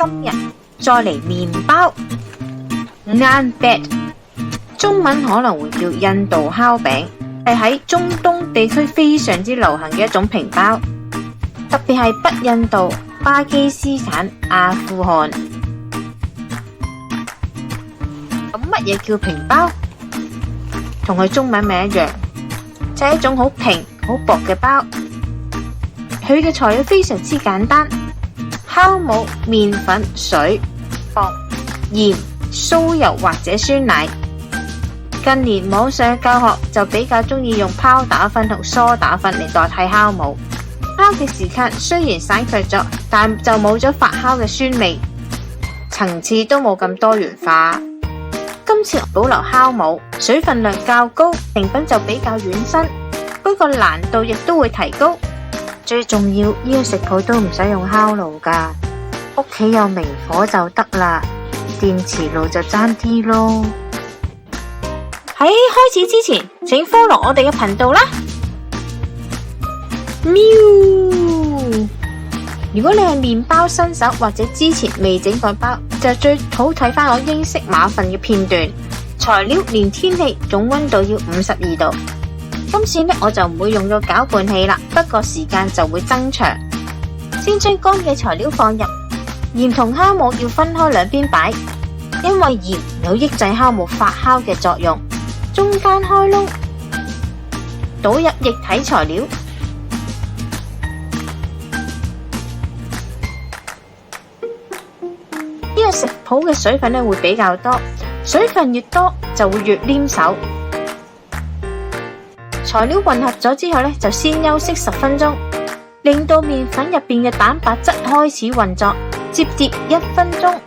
今日再嚟麵包 naan bread， 中文可能會叫印度烤餅，係喺中東地區非常之流行嘅一種平包，特別係北印度、巴基斯坦、阿富汗。咁乜嘢叫平包？同佢中文名一樣，就係一種好平、好薄嘅包。佢嘅材料非常之簡單，酵母、麵粉、水、糖、鹽、酥油或者酸奶。近年網上教學就比較中意用泡打粉同梳打粉嚟代替酵母。烤嘅時間雖然省卻咗，但就冇咗發酵嘅酸味，層次都冇咁多元化。今次保留酵母，水分量較高，成品就比較軟身，不過難度亦都會提高。最重要，呢個食譜都唔使用烤爐㗎，屋企有明火就得啦，電磁爐就爭啲咯。喺開始之前，請 follow 我哋嘅頻道啦。喵！如果你係麵包新手或者之前未整過包，就最好睇返我英式馬糞嘅片段。材料連天氣總溫度要52度。今次呢，我就唔會用到攪拌器啦，不過時間就會增長。先將乾嘅材料放入，鹽同酵母要分開兩邊擺，因為鹽有抑制酵母發酵嘅作用。中間開窿，倒入液體材料。呢個食譜嘅水分會比較多，水分越多就會越黏手。材料混合咗之後呢，就先休息10分鐘，令到麵粉入邊嘅蛋白質開始運作，摺疊1分鐘，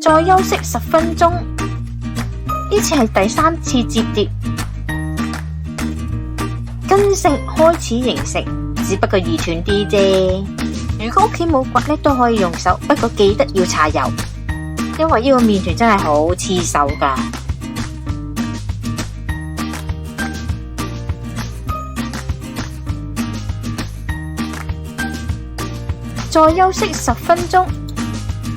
再休息10分鐘。呢次係第3次摺疊，筋性開始形成，只不過易斷啲啫。如果屋企冇骨呢，都可以用手，不過記得要搽油，因為呢個麵團真係好黐手㗎。再休息10分鐘。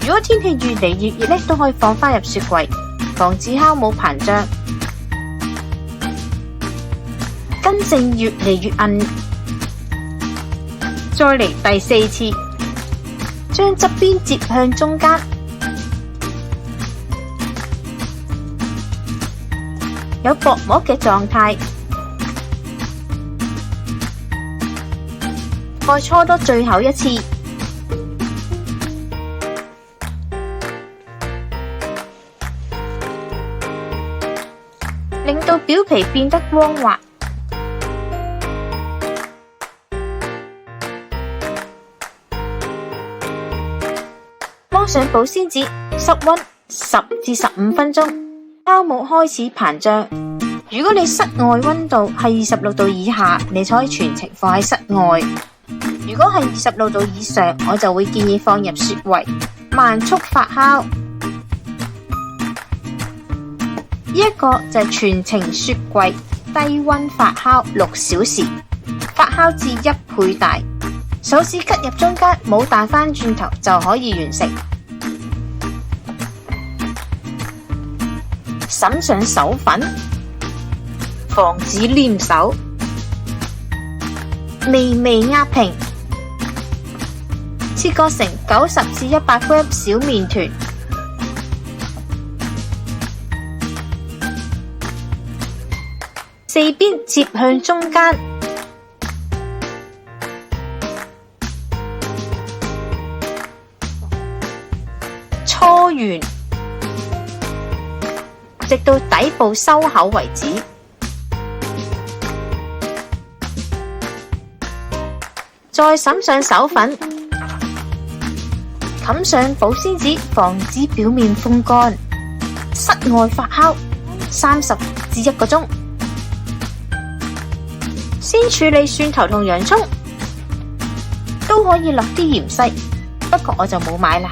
如果天氣越嚟越熱呢，都可以放返入雪櫃，防止酵母膨脹。筋性越嚟越硬。再嚟第4次，將側邊折向中間，有薄膜嘅狀態。再搓多最後一次，令到表皮變得光滑。裝上保鮮紙，室溫10至15分鐘，酵母開始膨脹。如果你室外溫度係26度以下，你就可以全程放喺室外；如果係26度以上，我就會建議放入雪櫃，慢速發酵。呢一個就係全程雪櫃低溫發酵6小時，發酵至1倍大。手指吉入中間，冇彈返轉頭就可以完成。灑上手粉，防止黏手。微微壓平，切割成90至100g 小麵團。四邊折向中間，搓圓，直到底部收口為止。再灑上手粉，冚上保鮮紙，防止表面風乾。室外發酵30至1個鐘。先處理蒜頭同洋蔥，都可以落啲芫荽，不過我就冇買啦。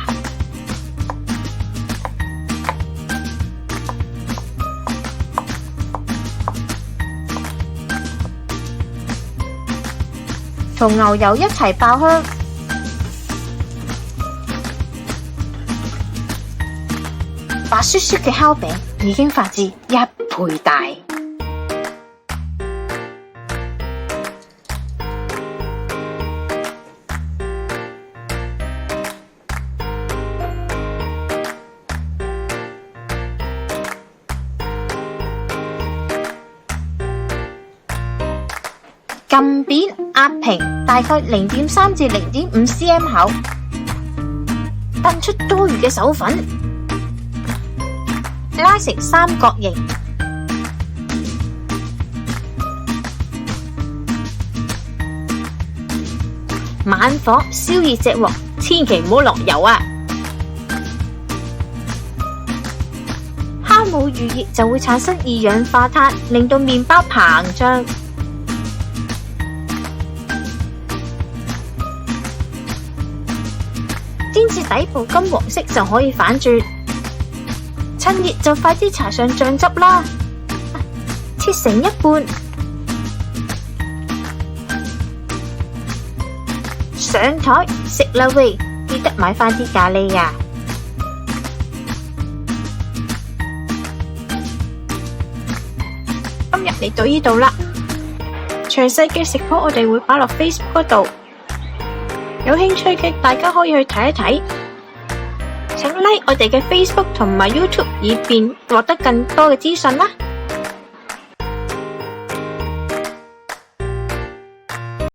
同牛油一齊爆香。白雪雪嘅烤餅已經發至1倍大。撳扁壓平，大概0.3至0.5 cm 厚，燉出多餘嘅手粉，拉成三角形，慢火燒熱隻鑊，千祈唔好落油啊！烤冇預熱就會產生二氧化碳，令到麵包膨脹。煎至底部金黃色就可以反轉，趁熱就快啲搽上醬汁啦。切成一半，上台食啦喂！記得買返啲咖喱呀。今日嚟到呢度啦，詳細嘅食譜我哋會擺落 Facebook 嗰度。有興趣嘅大家可以去睇一睇，請 like 我哋嘅 Facebook 同埋 YouTube，以便獲得更多嘅資訊啦。